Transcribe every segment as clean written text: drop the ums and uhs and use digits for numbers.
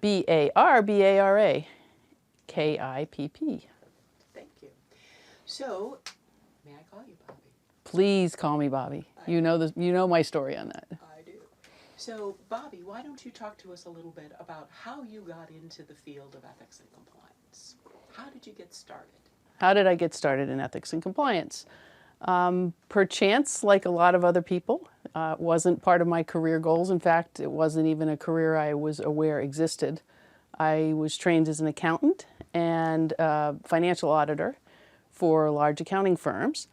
B-A-R-B-A-R-A, K-I-P-P. Thank you. So, may I call you Bobby? Please call me Bobby. You know my story on that. I do. So, Bobby, why don't you talk to us a little bit about how you got into the field of ethics and compliance? How did you get started? How did I get started in ethics and compliance? Per chance, like a lot of other people, it wasn't part of my career goals. In fact, it wasn't even a career I was aware existed. I was trained as an accountant and financial auditor for large accounting firms.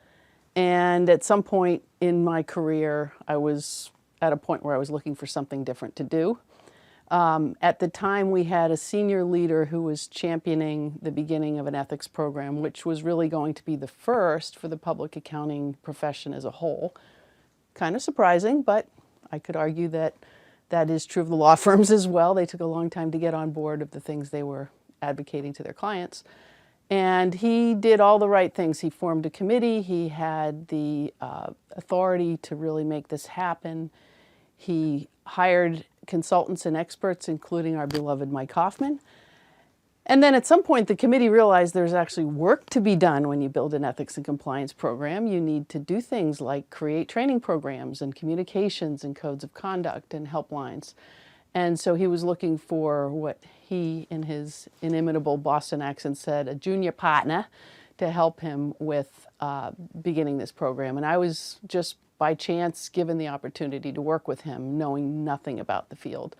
And at some point in my career, I was at a point where I was looking for something different to do. At the time, we had a senior leader who was championing the beginning of an ethics program, which was really going to be the first for the public accounting profession as a whole. Kind of surprising, but I could argue that that is true of the law firms as well. They took a long time to get on board of the things they were advocating to their clients. And he did all the right things. He formed a committee. He had the authority to really make this happen. He hired consultants and experts, including our beloved Mike Hoffman. And then at some point, the committee realized there's actually work to be done when you build an ethics and compliance program. You need to do things like create training programs and communications and codes of conduct and helplines. And so he was looking for what he, in his inimitable Boston accent, said, a junior partner to help him with beginning this program. And I was just by chance given the opportunity to work with him, knowing nothing about the field.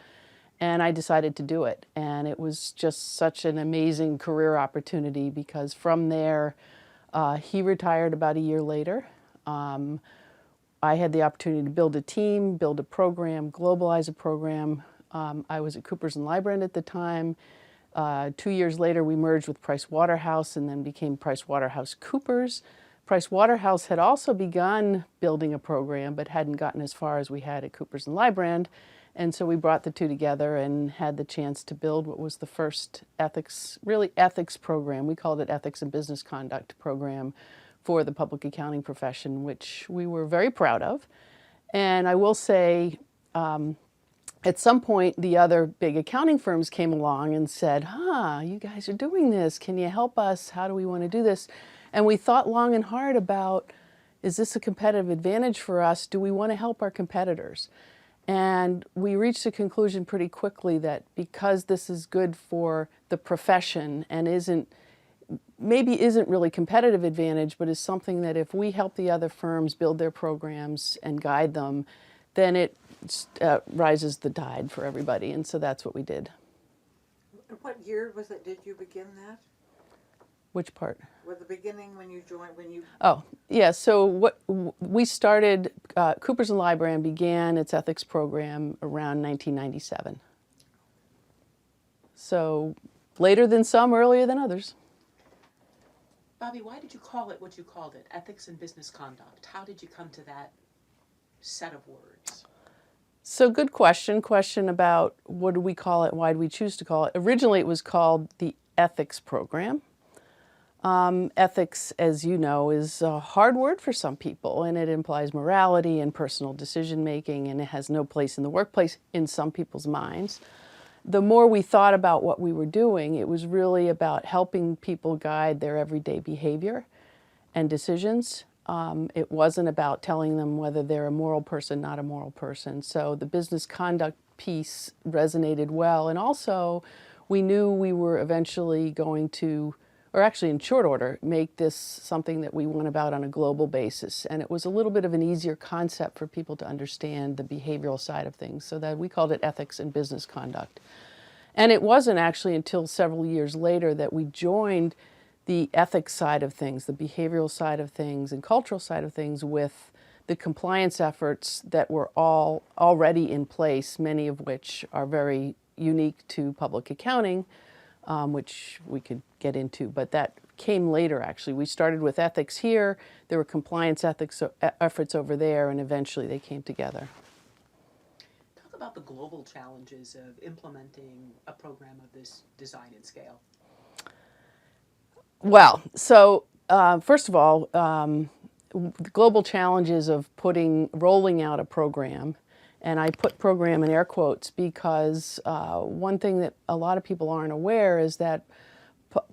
And I decided to do it. And it was just such an amazing career opportunity because from there, he retired about a year later. I had the opportunity to build a team, build a program, globalize a program. I was at Coopers Lybrand at the time. 2 years later, we merged with PricewaterhouseCoopers and then became PricewaterhouseCoopers. PricewaterhouseCoopers had also begun building a program, but hadn't gotten as far as we had at Coopers Lybrand. And so we brought the two together and had the chance to build what was the first ethics program. We called it Ethics and Business Conduct program for the public accounting profession, which we were very proud of. And I will say, at some point, the other big accounting firms came along and said, you guys are doing this. Can you help us? How do we want to do this? And we thought long and hard about, is this a competitive advantage for us? Do we want to help our competitors? And we reached a conclusion pretty quickly that because this is good for the profession and maybe isn't really competitive advantage, but is something that if we help the other firms build their programs and guide them, then it rises the tide for everybody. And so that's what we did. What year was it, did you begin that? Which part? Well, the beginning when you joined, Oh, yeah, so we started, Coopers Lybrand began its ethics program around 1997. So later than some, earlier than others. Bobby, why did you call it what you called it, ethics and business conduct? How did you come to that set of words? So good question about what do we call it, why do we choose to call it? Originally it was called the ethics program. Ethics, as you know, is a hard word for some people, and it implies morality and personal decision-making, and it has no place in the workplace in some people's minds. The more we thought about what we were doing, it was really about helping people guide their everyday behavior and decisions. It wasn't about telling them whether they're a moral person, not a moral person. So the business conduct piece resonated well, and also we knew we were eventually going to, or actually in short order, make this something that we went about on a global basis. And it was a little bit of an easier concept for people to understand the behavioral side of things, so that we called it ethics and business conduct. And it wasn't actually until several years later that we joined the ethics side of things, the behavioral side of things, and cultural side of things with the compliance efforts that were all already in place, many of which are very unique to public accounting, which we could get into, but that came later actually. We started with ethics here, there were compliance ethics efforts over there, and eventually they came together. Talk about the global challenges of implementing a program of this design and scale. Well, so first of all, the global challenges of rolling out a program And I put program in air quotes because one thing that a lot of people aren't aware is that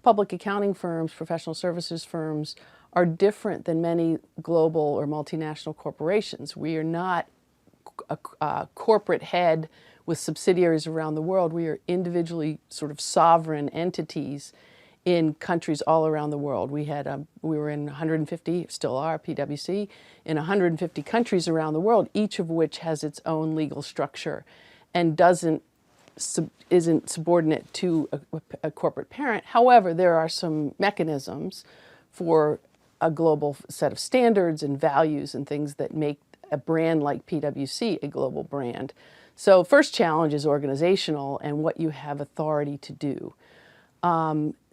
public accounting firms, professional services firms, are different than many global or multinational corporations. We are not a corporate head with subsidiaries around the world. We are individually sort of sovereign entities in countries all around the world. We were in 150, still are, PwC, in 150 countries around the world, each of which has its own legal structure and isn't subordinate to a corporate parent. However, there are some mechanisms for a global set of standards and values and things that make a brand like PwC a global brand. So first challenge is organizational and what you have authority to do.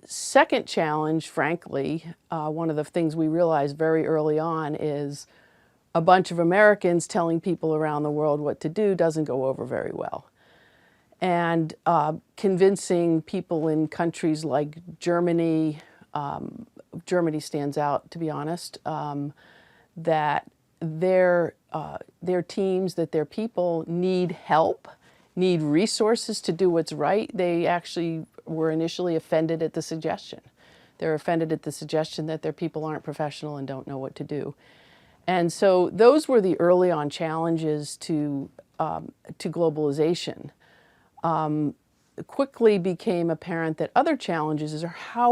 Second challenge, frankly, one of the things we realized very early on is a bunch of Americans telling people around the world what to do doesn't go over very well. And convincing people in countries like Germany, Germany stands out, to be honest, that their teams, that their people need help, need resources to do what's right. They actually were initially offended at the suggestion. They're offended at the suggestion that their people aren't professional and don't know what to do. And so those were the early on challenges to globalization. Quickly became apparent that other challenges are how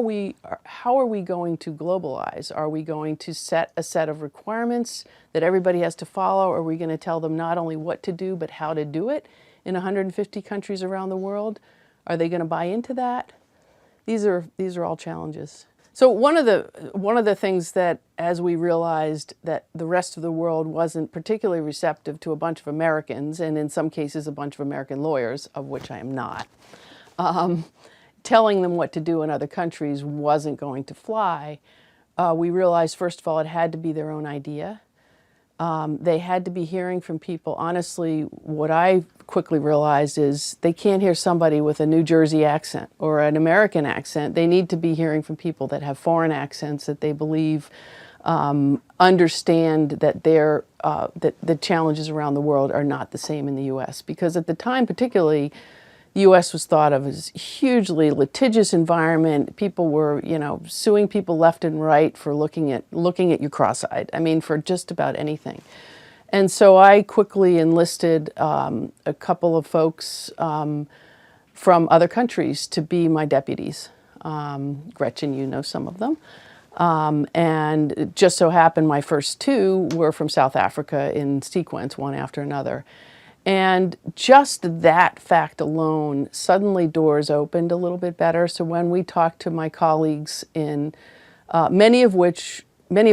are we going to globalize? Are we going to set a set of requirements that everybody has to follow? Are we going to tell them not only what to do, but how to do it in 150 countries around the world? Are they going to buy into that? These are all challenges. So one of the things that, as we realized that the rest of the world wasn't particularly receptive to a bunch of Americans, and in some cases a bunch of American lawyers, of which I am not, telling them what to do in other countries wasn't going to fly, we realized, first of all, it had to be their own idea. They had to be hearing from people. Honestly, what I quickly realized is they can't hear somebody with a New Jersey accent or an American accent. They need to be hearing from people that have foreign accents that they believe understand that that the challenges around the world are not the same in the U.S. Because at the time, particularly, the U.S. was thought of as a hugely litigious environment. People were, suing people left and right for looking at you cross-eyed. I mean, for just about anything. And so I quickly enlisted a couple of folks from other countries to be my deputies. Gretchen, you know some of them. And it just so happened my first two were from South Africa in sequence, one after another. And just that fact alone, suddenly doors opened a little bit better. So when we talked to my colleagues many of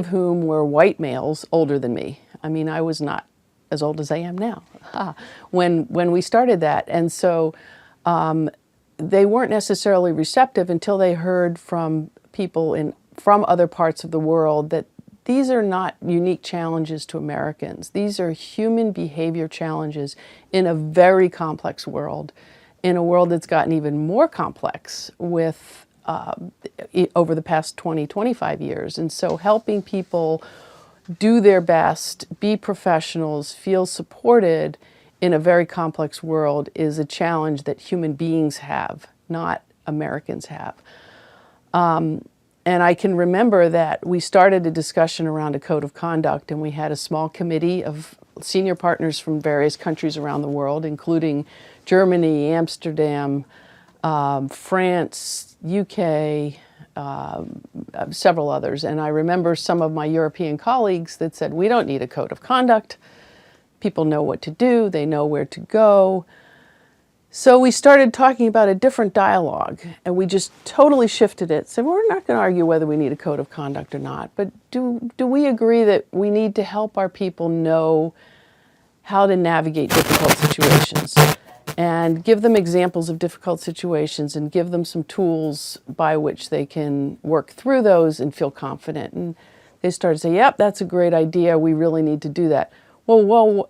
whom were white males older than me. I mean, I was not as old as I am now when we started that. And so they weren't necessarily receptive until they heard from people from other parts of the world that these are not unique challenges to Americans. These are human behavior challenges in a very complex world, in a world that's gotten even more complex with over the past 20, 25 years. And so helping people do their best, be professionals, feel supported in a very complex world is a challenge that human beings have, not Americans have. And I can remember that we started a discussion around a code of conduct, and we had a small committee of senior partners from various countries around the world, including Germany, Amsterdam, France, UK, several others. And I remember some of my European colleagues that said, we don't need a code of conduct. People know what to do. They know where to go. So we started talking about a different dialogue, and we just totally shifted it. So we're not going to argue whether we need a code of conduct or not, but do we agree that we need to help our people know how to navigate difficult situations and give them examples of difficult situations and give them some tools by which they can work through those and feel confident? And they started to say, yep, that's a great idea. We really need to do that. Well,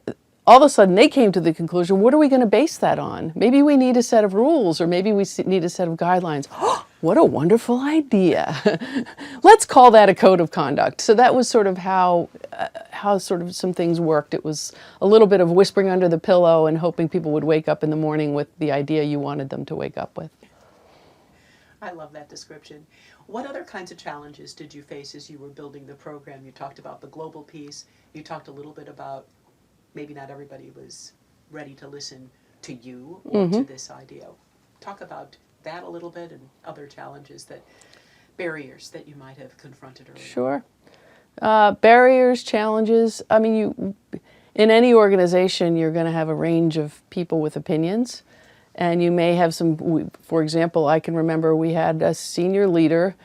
all of a sudden they came to the conclusion, what are we going to base that on? Maybe we need a set of rules, or maybe we need a set of guidelines. what a wonderful idea. Let's call that a code of conduct. So that was sort of how sort of some things worked. It was a little bit of whispering under the pillow and hoping people would wake up in the morning with the idea you wanted them to wake up with. I love that description. What other kinds of challenges did you face as you were building the program? You talked about the global piece. You talked a little bit about maybe not everybody was ready to listen to you or to this idea. Talk about that a little bit and other challenges, barriers that you might have confronted earlier. Sure. Barriers, challenges. I mean, in any organization, you're going to have a range of people with opinions. And you may have some, for example, I can remember we had a senior leader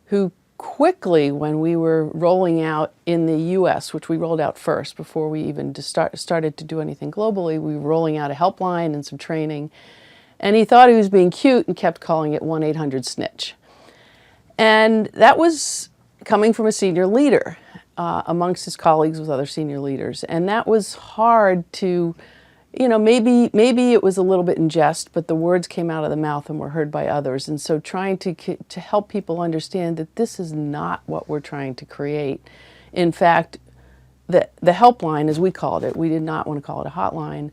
who quickly, when we were rolling out in the US, which we rolled out first before we even started to do anything globally, we were rolling out a helpline and some training. And he thought he was being cute and kept calling it 1-800-SNITCH. And that was coming from a senior leader amongst his colleagues with other senior leaders. And that was hard to, maybe it was a little bit in jest, but the words came out of the mouth and were heard by others. And so trying to help people understand that this is not what we're trying to create. In fact, the helpline, as we called it, we did not want to call it a hotline,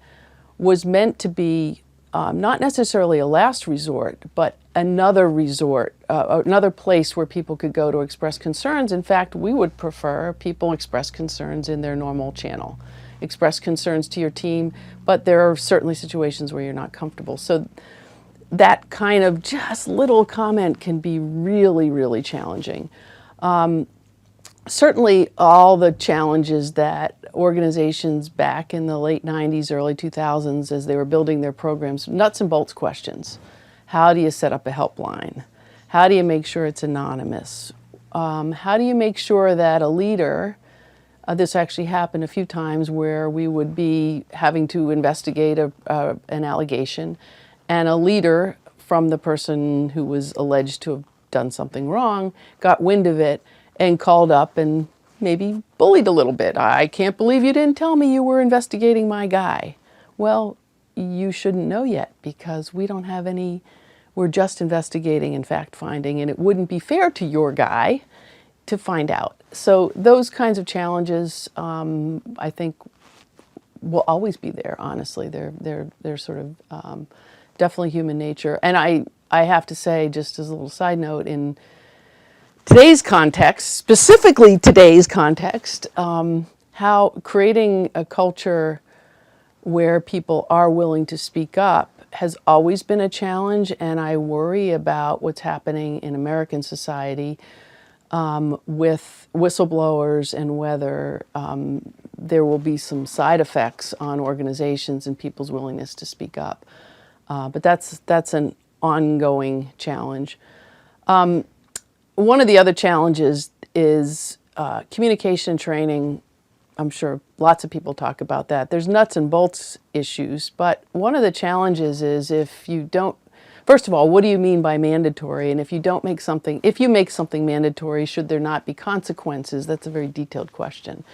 was meant to be not necessarily a last resort, but another resort, another place where people could go to express concerns. In fact, we would prefer people express concerns in their normal channel. Express concerns to your team, but there are certainly situations where you're not comfortable. So that kind of just little comment can be really, really challenging. Certainly all the challenges that organizations back in the late 90s, early 2000s, as they were building their programs, nuts and bolts questions. How do you set up a helpline? How do you make sure it's anonymous? How do you make sure that a leader, this actually happened a few times where we would be having to investigate an allegation, and a leader from the person who was alleged to have done something wrong got wind of it and called up and maybe bullied a little bit. I can't believe you didn't tell me you were investigating my guy. Well, you shouldn't know yet because we don't have any, we're just investigating and fact-finding, and it wouldn't be fair to your guy to find out. So those kinds of challenges, I think, will always be there, honestly. They're sort of definitely human nature. And I have to say, just as a little side note, in today's context, specifically today's context, how creating a culture where people are willing to speak up has always been a challenge, and I worry about what's happening in American society with whistleblowers and whether there will be some side effects on organizations and people's willingness to speak up. But that's an ongoing challenge. One of the other challenges is communication training. I'm sure lots of people talk about that. There's nuts and bolts issues, but one of the challenges is if you don't, first of all, what do you mean by mandatory? And if you make something mandatory, should there not be consequences? That's a very detailed question.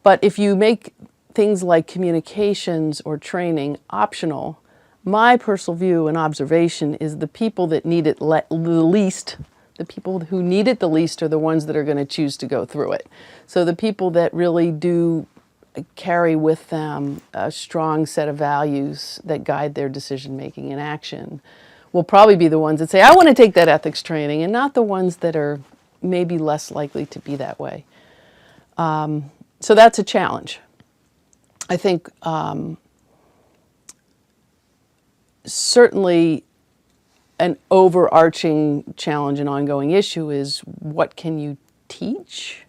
But if you make things like communications or training optional, my personal view and observation is the people that need it the least, the people who need it the least are the ones that are going to choose to go through it. So the people that really do carry with them a strong set of values that guide their decision-making and action will probably be the ones that say, I want to take that ethics training, and not the ones that are maybe less likely to be that way. So that's a challenge. I think certainly an overarching challenge and ongoing issue is what can you teach?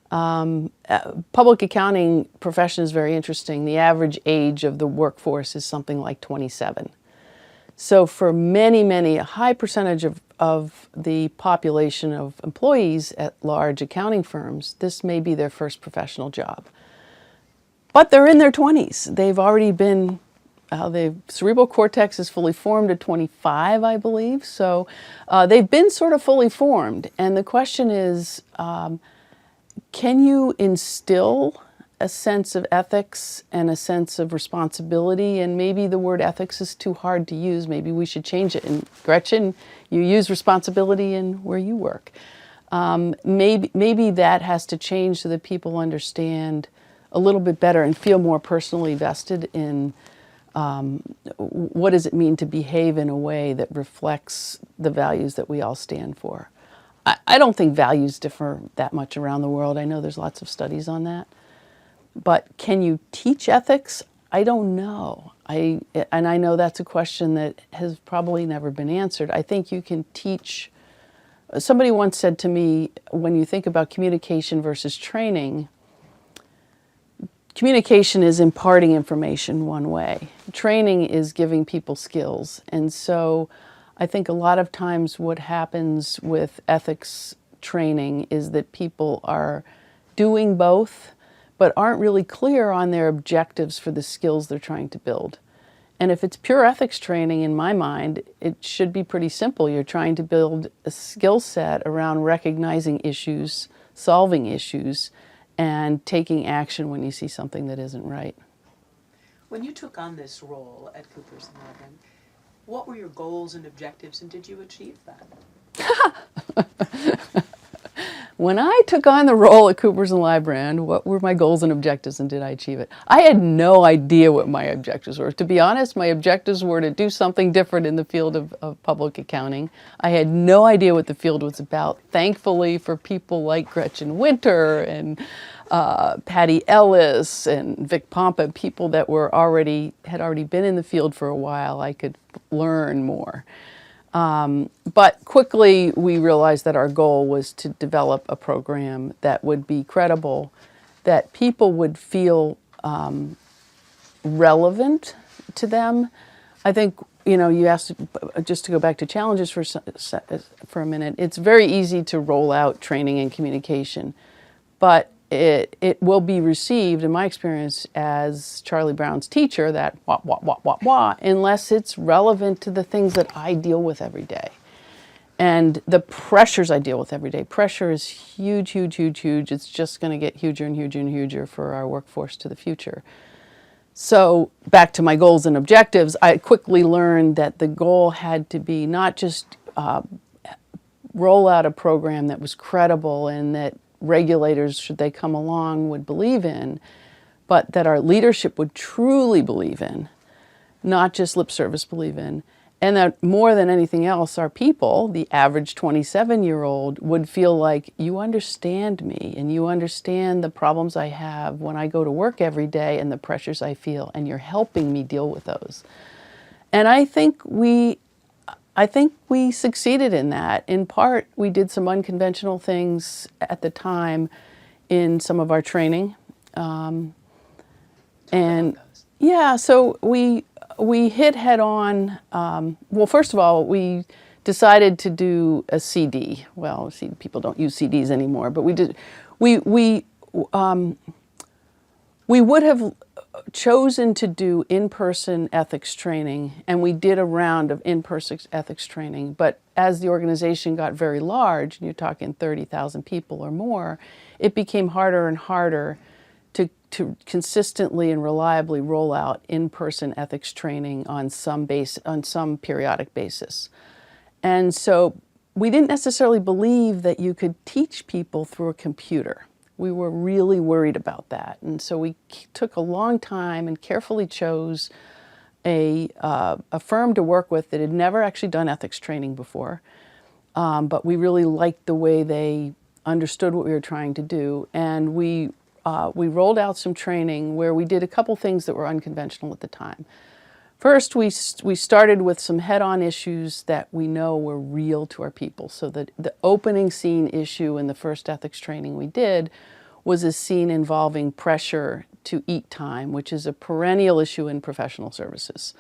Public accounting profession is very interesting. The average age of the workforce is something like 27. So for a high percentage of the population of employees at large accounting firms, this may be their first professional job. But they're in their 20s. They've already been the cerebral cortex is fully formed at 25, I believe. So they've been sort of fully formed. And the question is, can you instill a sense of ethics and a sense of responsibility, and maybe the word ethics is too hard to use. Maybe we should change it. And Gretchen, you use responsibility in where you work. Maybe that has to change so that people understand a little bit better and feel more personally vested in what does it mean to behave in a way that reflects the values that we all stand for. I don't think values differ that much around the world. I know there's lots of studies on that. But can you teach ethics? I don't know. And I know that's a question that has probably never been answered. I think you can teach. Somebody once said to me, when you think about communication versus training, communication is imparting information one way. Training is giving people skills. And so I think a lot of times what happens with ethics training is that people are doing both, but aren't really clear on their objectives for the skills they're trying to build. And if it's pure ethics training, in my mind, it should be pretty simple. You're trying to build a skill set around recognizing issues, solving issues, and taking action when you see something that isn't right. When you took on this role at Coopers Lybrand, what were your goals and objectives, and did you achieve that? When I took on the role at Coopers and Lybrand, what were my goals and objectives, and did I achieve it? I had no idea what my objectives were. To be honest, my objectives were to do something different in the field of public accounting. I had no idea what the field was about. Thankfully, for people like Gretchen Winter and Patty Ellis and Vic Pompa, people that had already been in the field for a while, I could learn more. But quickly we realized that our goal was to develop a program that would be credible, that people would feel relevant to them. I think, you asked, just to go back to challenges for a minute, it's very easy to roll out training and communication, but it will be received, in my experience, as Charlie Brown's teacher, that wah, wah, wah, wah, wah, unless it's relevant to the things that I deal with every day. And the pressures I deal with every day. Pressure is huge, huge, huge, huge. It's just going to get huger and huger and huger for our workforce to the future. So back to my goals and objectives, I quickly learned that the goal had to be not just roll out a program that was credible and that regulators, should they come along, would believe in, but that our leadership would truly believe in, not just lip service believe in, and that more than anything else, our people, the average 27-year-old, would feel like you understand me and you understand the problems I have when I go to work every day and the pressures I feel, and you're helping me deal with those. And I think we succeeded in that. In part, we did some unconventional things at the time in some of our training. And yeah, so we hit head on, well, first of all, we decided to do a CD. Well, people don't use CDs anymore, but we would have chosen to do in-person ethics training, and we did a round of in-person ethics training, but as the organization got very large, and you're talking 30,000 people or more, it became harder and harder to consistently and reliably roll out in-person ethics training on some periodic basis. And so we didn't necessarily believe that you could teach people through a computer. We were really worried about that. And so we took a long time and carefully chose a firm to work with that had never actually done ethics training before. But we really liked the way they understood what we were trying to do. And we rolled out some training where we did a couple things that were unconventional at the time. First, we started with some head-on issues that we know were real to our people. So the opening scene issue in the first ethics training we did was a scene involving pressure to eat time, which is a perennial issue in professional services.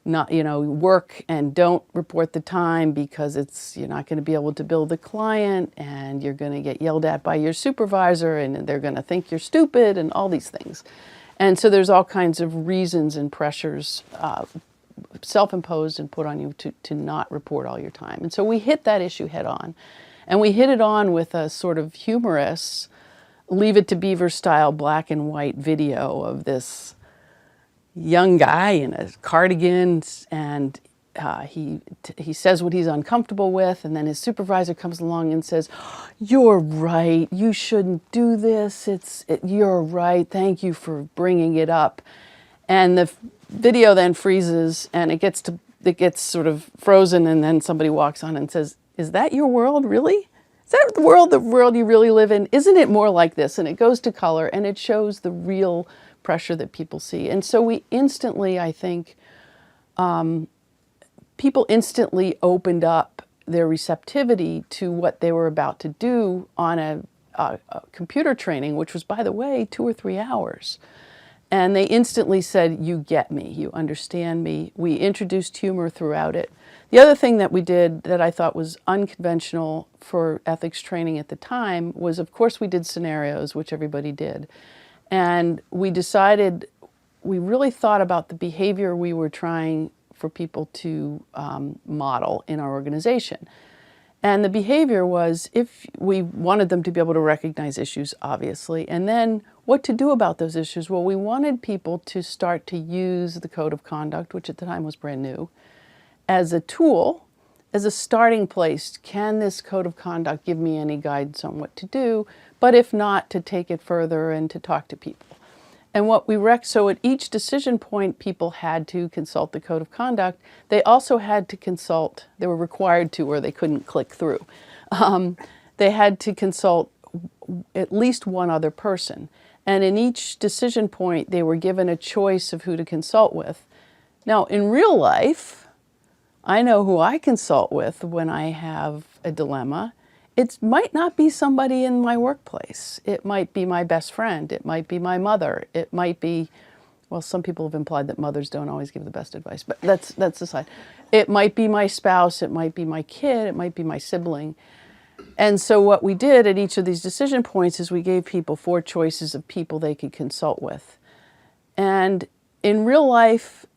Not, work and don't report the time because you're not going to be able to bill the client, and you're going to get yelled at by your supervisor, and they're going to think you're stupid, and all these things. And so there's all kinds of reasons and pressures, self-imposed and put on you to not report all your time. And so we hit that issue head on. And we hit it on with a sort of humorous, Leave It to Beaver style black and white video of this young guy in a cardigan, and he says what he's uncomfortable with, and then his supervisor comes along and says, "You're right. You shouldn't do this. You're right. Thank you for bringing it up." And the video then freezes, and it gets sort of frozen, and then somebody walks on and says, "Is that your world, really? Is that the world you really live in? Isn't it more like this?" And it goes to color, and it shows the real pressure that people see. And so we instantly, I think, people instantly opened up their receptivity to what they were about to do on a computer training, which was, by the way, 2 or 3 hours. And they instantly said, "You get me, you understand me." We introduced humor throughout it. The other thing that we did that I thought was unconventional for ethics training at the time was, of course, we did scenarios, which everybody did. And we decided, we really thought about the behavior we were trying for people to model in our organization. And the behavior was, if we wanted them to be able to recognize issues, obviously, and then what to do about those issues. Well, we wanted people to start to use the code of conduct, which at the time was brand new, as a tool, as a starting place. Can this code of conduct give me any guidance on what to do? But if not, to take it further and to talk to people. And what we so at each decision point, people had to consult the code of conduct. They also had to consult, they were required to, or they couldn't click through. They had to consult at least one other person. And in each decision point, they were given a choice of who to consult with. Now, in real life, I know who I consult with when I have a dilemma. It might not be somebody in my workplace. It might be my best friend. It might be my mother. It might be, well, some people have implied that mothers don't always give the best advice, but that's aside. It might be my spouse. It might be my kid. It might be my sibling. And so what we did at each of these decision points is we gave people 4 choices of people they could consult with. And in real life,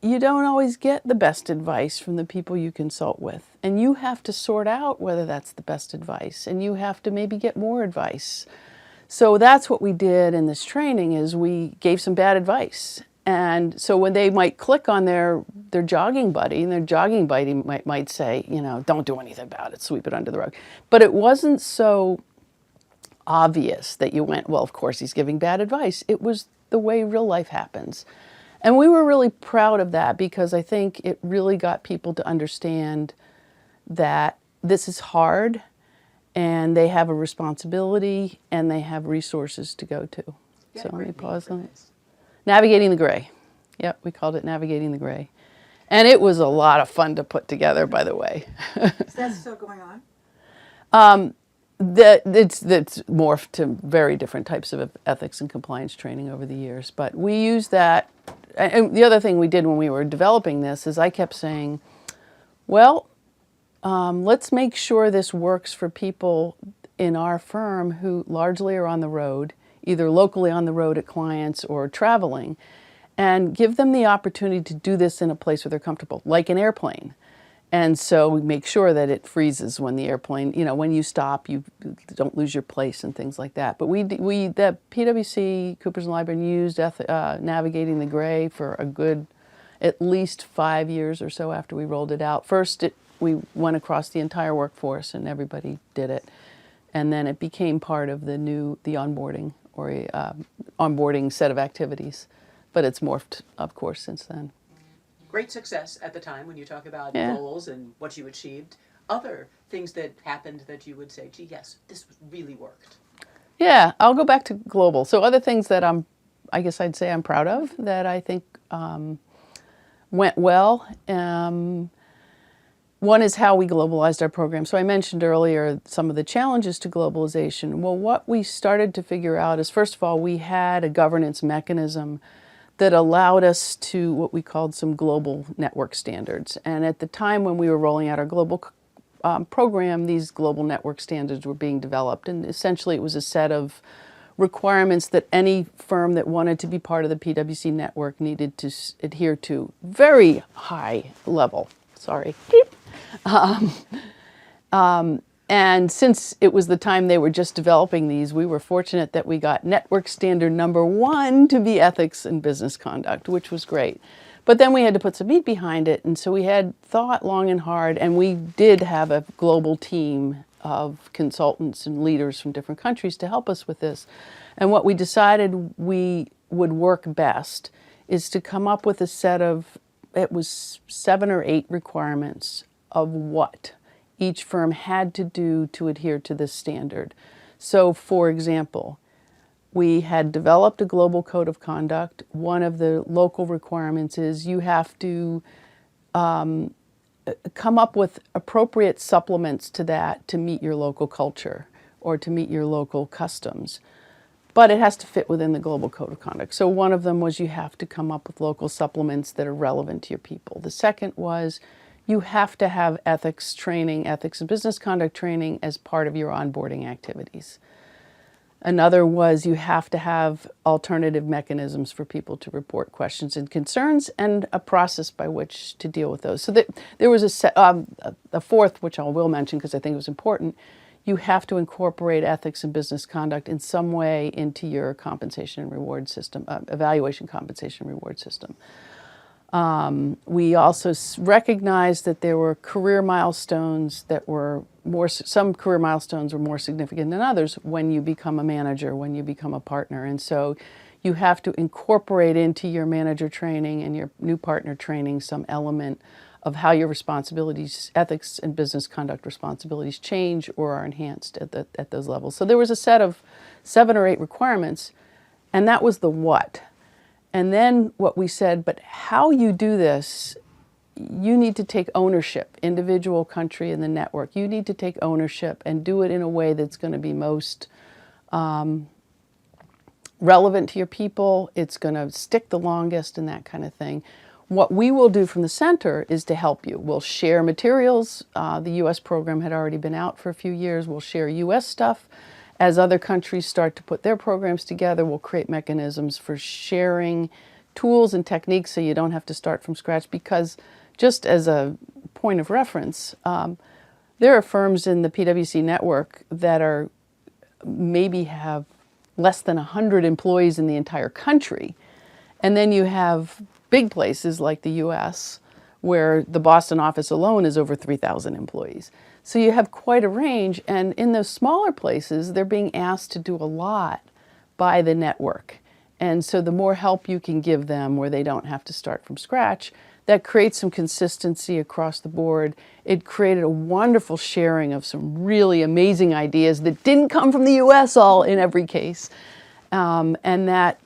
you don't always get the best advice from the people you consult with. And you have to sort out whether that's the best advice. And you have to maybe get more advice. So that's what we did in this training, is we gave some bad advice. And so when they might click on their jogging buddy, and their jogging buddy might say, you know, "Don't do anything about it, sweep it under the rug." But it wasn't so obvious that you went, "Well, of course he's giving bad advice." It was the way real life happens. And we were really proud of that, because I think it really got people to understand that this is hard, and they have a responsibility, and they have resources to go to. Yeah, So let me great pause name on for this. Navigating the Gray. Yep, we called it Navigating the Gray. And it was a lot of fun to put together, by the way. Is that still going on? It's morphed to very different types of ethics and compliance training over the years. But we use that. And the other thing we did when we were developing this is I kept saying, well, let's make sure this works for people in our firm who largely are on the road, either locally on the road at clients or traveling, and give them the opportunity to do this in a place where they're comfortable, like an airplane. And so we make sure that it freezes when the airplane, you know, when you stop, you don't lose your place and things like that. But the PwC Coopers Lybrand used Navigating the Gray for a good, at least 5 years or so after we rolled it out. First, we went across the entire workforce and everybody did it. And then it became part of the onboarding or onboarding set of activities. But it's morphed, of course, since then. Great success at the time when you talk about Yeah. goals and what you achieved. Other things that happened that you would say, "Gee, yes, this really worked." Yeah, I'll go back to global. So other things that I guess I'd say I'm proud of that I think went well. One is how we globalized our program. So I mentioned earlier some of the challenges to globalization. Well, what we started to figure out is, first of all, we had a governance mechanism that allowed us to what we called some global network standards. And at the time when we were rolling out our global program, these global network standards were being developed. And essentially it was a set of requirements that any firm that wanted to be part of the PwC network needed to adhere to. Very high level, sorry. And since it was the time they were just developing these, we were fortunate that we got network standard #1 to be ethics and business conduct, which was great. But then we had to put some meat behind it, and so we had thought long and hard, and we did have a global team of consultants and leaders from different countries to help us with this. And what we decided we would work best is to come up with a set of, it was 7 or 8 requirements of what each firm had to do to adhere to this standard. So, for example, we had developed a global code of conduct. One of the local requirements is you have to come up with appropriate supplements to that to meet your local culture or to meet your local customs. But it has to fit within the global code of conduct. So one of them was you have to come up with local supplements that are relevant to your people. The second was you have to have ethics training, ethics and business conduct training as part of your onboarding activities. Another was you have to have alternative mechanisms for people to report questions and concerns and a process by which to deal with those. So there was a fourth, which I will mention because I think it was important. You have to incorporate ethics and business conduct in some way into your compensation and reward system, evaluation compensation reward system. We also recognized that there were career milestones that were some career milestones were more significant than others when you become a manager, when you become a partner. And so you have to incorporate into your manager training and your new partner training some element of how your responsibilities, ethics and business conduct responsibilities change or are enhanced at those levels. So there was a set of 7 or 8 requirements, and that was the what. And then what we said, but how you do this, you need to take ownership, individual, country, and the network. You need to take ownership and do it in a way that's going to be most relevant to your people. It's going to stick the longest and that kind of thing. What we will do from the center is to help you. We'll share materials. The U.S. program had already been out for a few years. We'll share U.S. stuff. As other countries start to put their programs together, we'll create mechanisms for sharing tools and techniques so you don't have to start from scratch. Because just as a point of reference, there are firms in the PwC network that are maybe have less than 100 employees in the entire country. And then you have big places like the U.S. where the Boston office alone is over 3,000 employees. So you have quite a range, and in those smaller places, they're being asked to do a lot by the network. And so the more help you can give them where they don't have to start from scratch, that creates some consistency across the board. It created a wonderful sharing of some really amazing ideas that didn't come from the U.S. all in every case. And that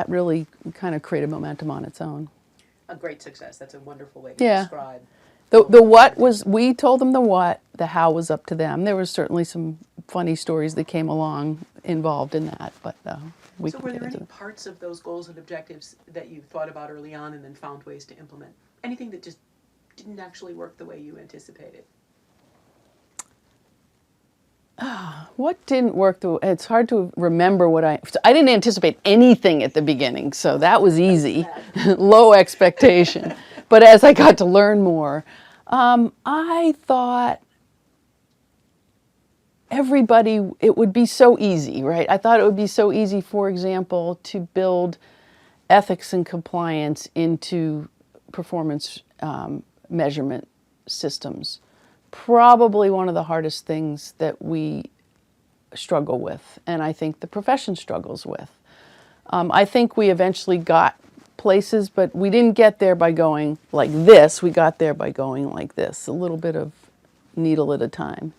really kind of created momentum on its own. A great success. That's a wonderful way to describe. The what was, we told them the what, the how was up to them. There was certainly some funny stories that came along involved in that, but we So can were get there into any parts of those goals and objectives that you thought about early on and then found ways to implement? Anything that just didn't actually work the way you anticipated? What didn't work? It's hard to remember what I didn't anticipate anything at the beginning, so that was easy. Low expectation. But as I got to learn more, I thought it would be so easy, right? I thought it would be so easy, for example, to build ethics and compliance into performance measurement systems. Probably one of the hardest things that we struggle with, and I think the profession struggles with. I think we eventually got places, but we didn't get there by going like this. We got there by going like this, a little bit of needle at a time.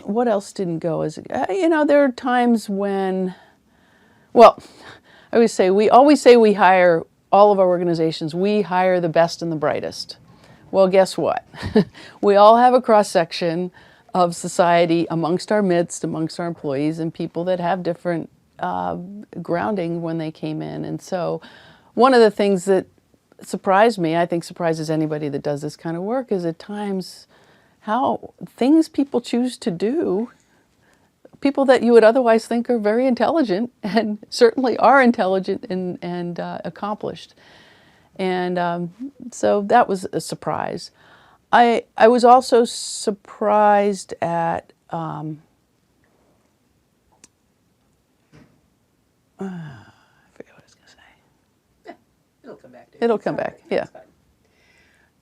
What else didn't go as, there are times when, well, we always say we hire, all of our organizations, we hire the best and the brightest. Well, guess what? We all have a cross-section of society amongst our midst, amongst our employees, and people that have different grounding when they came in. And so one of the things that surprised me, I think surprises anybody that does this kind of work, is at times how things people choose to do, people that you would otherwise think are very intelligent and certainly are intelligent and accomplished. And so that was a surprise. I was also surprised at I forget what I was going to say. It'll come back to you. It'll It's come all back, right. yeah. That's fine.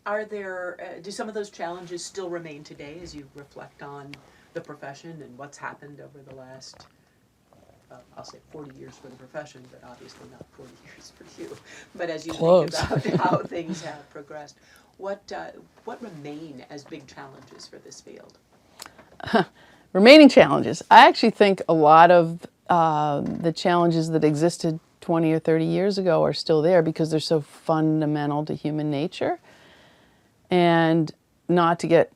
Are there, do some of those challenges still remain today as you reflect on the profession and what's happened over the last, I'll say 40 years for the profession, but obviously not 40 years for you. But as you Close. think about how things have progressed, what remain as big challenges for this field? Remaining challenges. I actually think a lot of the challenges that existed 20 or 30 years ago are still there because they're so fundamental to human nature. And not to get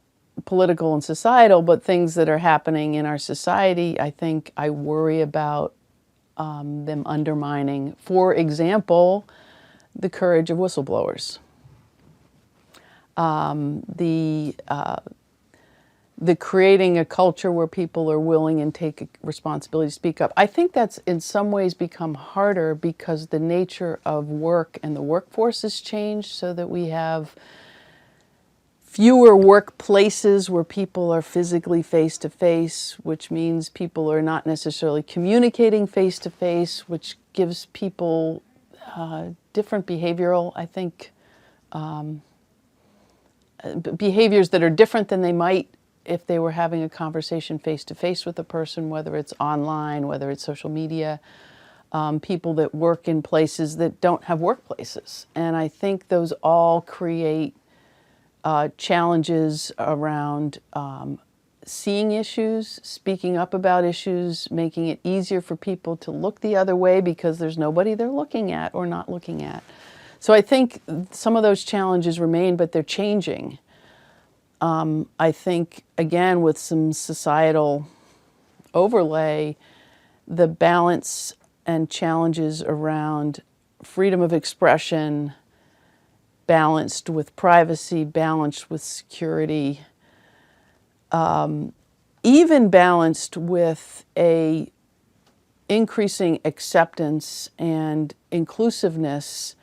political and societal, but things that are happening in our society, I think I worry about them undermining, for example, the courage of whistleblowers. The creating a culture where people are willing and take responsibility to speak up. I think that's in some ways become harder because the nature of work and the workforce has changed so that we have fewer workplaces where people are physically face-to-face, which means people are not necessarily communicating face-to-face, which gives people different behavioral, I think, behaviors that are different than they might if they were having a conversation face-to-face with a person, whether it's online, whether it's social media, people that work in places that don't have workplaces. And I think those all create challenges around seeing issues, speaking up about issues, making it easier for people to look the other way because there's nobody they're looking at or not looking at. So I think some of those challenges remain, but they're changing. I think, again, with some societal overlay, the balance and challenges around freedom of expression, balanced with privacy, balanced with security, even balanced with a increasing acceptance and inclusiveness,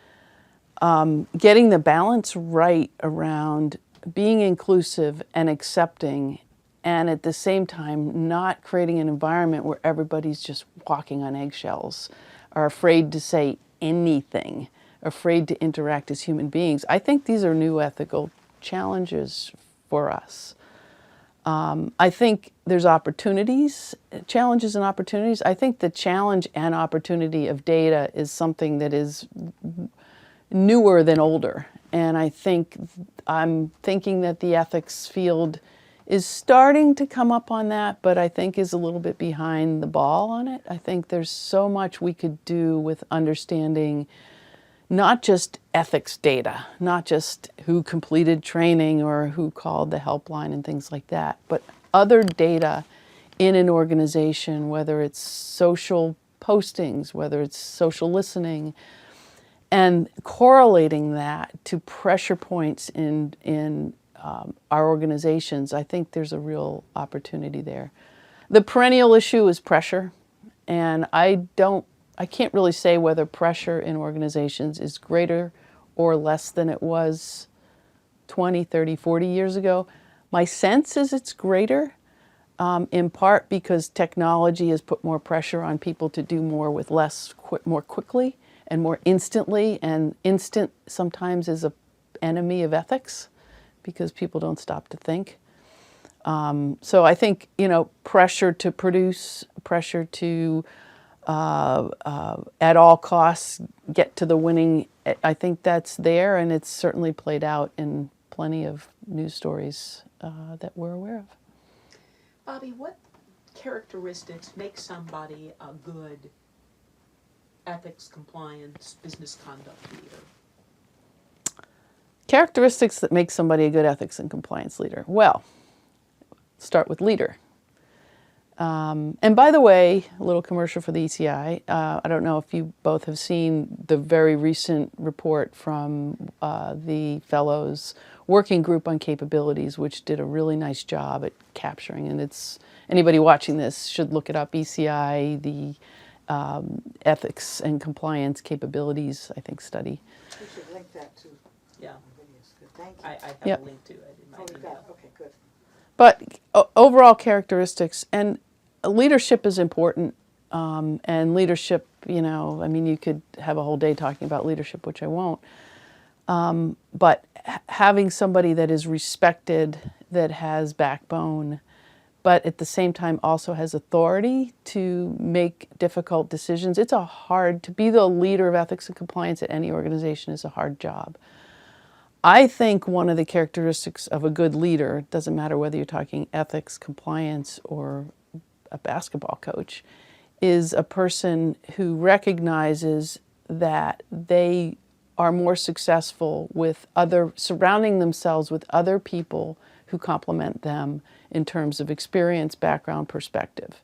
getting the balance right around being inclusive and accepting, and at the same time not creating an environment where everybody's just walking on eggshells, are afraid to say anything, afraid to interact as human beings. I think these are new ethical challenges for us. I think there's opportunities, challenges and opportunities. I think the challenge and opportunity of data is something that is newer than older. And I'm thinking that the ethics field is starting to come up on that, but I think is a little bit behind the ball on it. I think there's so much we could do with understanding not just ethics data, not just who completed training or who called the helpline and things like that, but other data in an organization, whether it's social postings, whether it's social listening, and correlating that to pressure points in our organizations. I think there's a real opportunity there. The perennial issue is pressure, and I can't really say whether pressure in organizations is greater or less than it was 20, 30, 40 years ago. My sense is it's greater, in part because technology has put more pressure on people to do more with less, more quickly and more instantly, and instant sometimes is an enemy of ethics because people don't stop to think. So I think, pressure to produce, pressure to at all costs get to the winning, I think that's there, and it's certainly played out in plenty of news stories that we're aware of. Bobby, what characteristics make somebody a good ethics, compliance, business conduct leader? Characteristics that make somebody a good ethics and compliance leader. Well, start with leader. And by the way, a little commercial for the ECI. I don't know if you both have seen the very recent report from the Fellows Working Group on Capabilities, which did a really nice job at capturing, and it's, anybody watching this should look it up, ECI, the Ethics and Compliance Capabilities, I think, study. We should link that to Yeah. the videos. Good, thank you. I have Yep. a link to it in my Oh, we've got email. it. Okay, good. But overall characteristics, and leadership is important. And leadership, you know, I mean, you could have a whole day talking about leadership, which I won't. But having somebody that is respected, that has backbone, but at the same time also has authority to make difficult decisions. To be the leader of ethics and compliance at any organization is a hard job. I think one of the characteristics of a good leader, doesn't matter whether you're talking ethics, compliance, or a basketball coach, is a person who recognizes that they are more successful surrounding themselves with other people who complement them in terms of experience, background, perspective.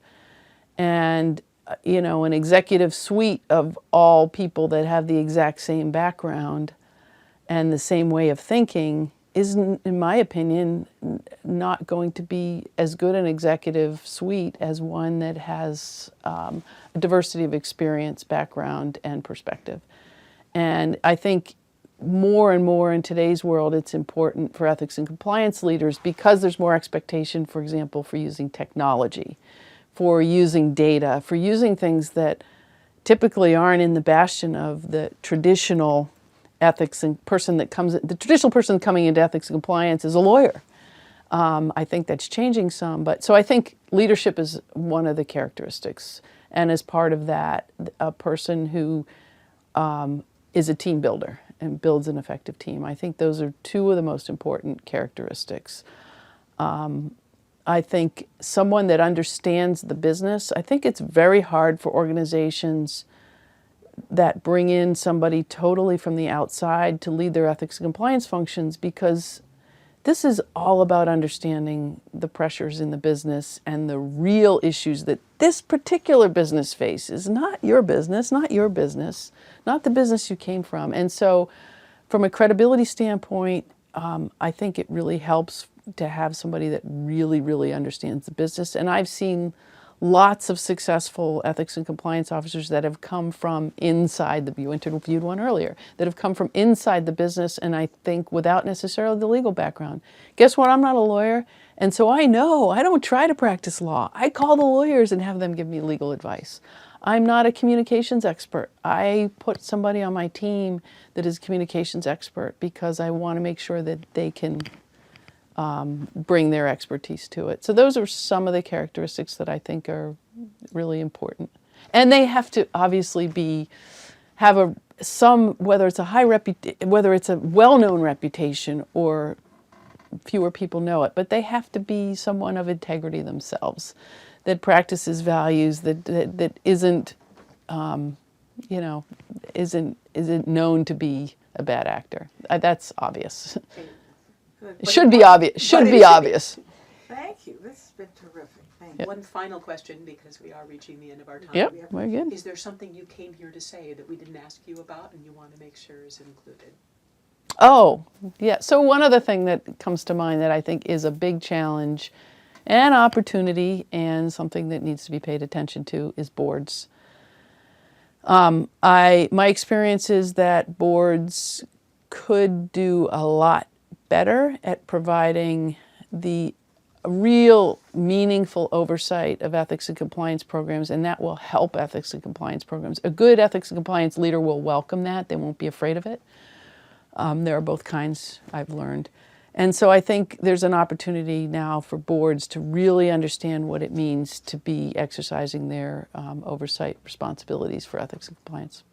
And, you know, an executive suite of all people that have the exact same background and the same way of thinking is, in my opinion, not going to be as good an executive suite as one that has a diversity of experience, background, and perspective. And I think more and more in today's world, it's important for ethics and compliance leaders, because there's more expectation, for example, for using technology, for using data, for using things that typically aren't in the bastion of the traditional ethics and the traditional person coming into ethics and compliance is a lawyer. I think that's changing some, so I think leadership is one of the characteristics. And as part of that, a person who is a team builder and builds an effective team. I think those are two of the most important characteristics. I think someone that understands the business. I think it's very hard for organizations that bring in somebody totally from the outside to lead their ethics and compliance functions, because this is all about understanding the pressures in the business and the real issues that this particular business faces. Not your business, not the business you came from. And so from a credibility standpoint, I think it really helps to have somebody that really, really understands the business. And I've seen lots of successful ethics and compliance officers that have come from inside you interviewed one earlier, that have come from inside the business, and I think without necessarily the legal background. Guess what? I'm not a lawyer, and so I don't try to practice law. I call the lawyers and have them give me legal advice. I'm not a communications expert. I put somebody on my team that is a communications expert because I want to make sure that they can bring their expertise to it. So those are some of the characteristics that I think are really important. And they have to obviously whether it's whether it's a well-known reputation or fewer people know it, but they have to be someone of integrity themselves, that practices values, that isn't isn't known to be a bad actor. That's obvious. Good. It should be obvious. Should be obvious. Thank you. This has been terrific. Thank Yep. you. One final question, because we are reaching the end of our time. Yep, we're good. Is there something you came here to say that we didn't ask you about and you want to make sure is included? Oh, yeah. So one other thing that comes to mind that I think is a big challenge and opportunity and something that needs to be paid attention to is boards. My experience is that boards could do a lot better at providing the real meaningful oversight of ethics and compliance programs, and that will help ethics and compliance programs. A good ethics and compliance leader will welcome that. They won't be afraid of it. There are both kinds, I've learned. And so I think there's an opportunity now for boards to really understand what it means to be exercising their oversight responsibilities for ethics and compliance.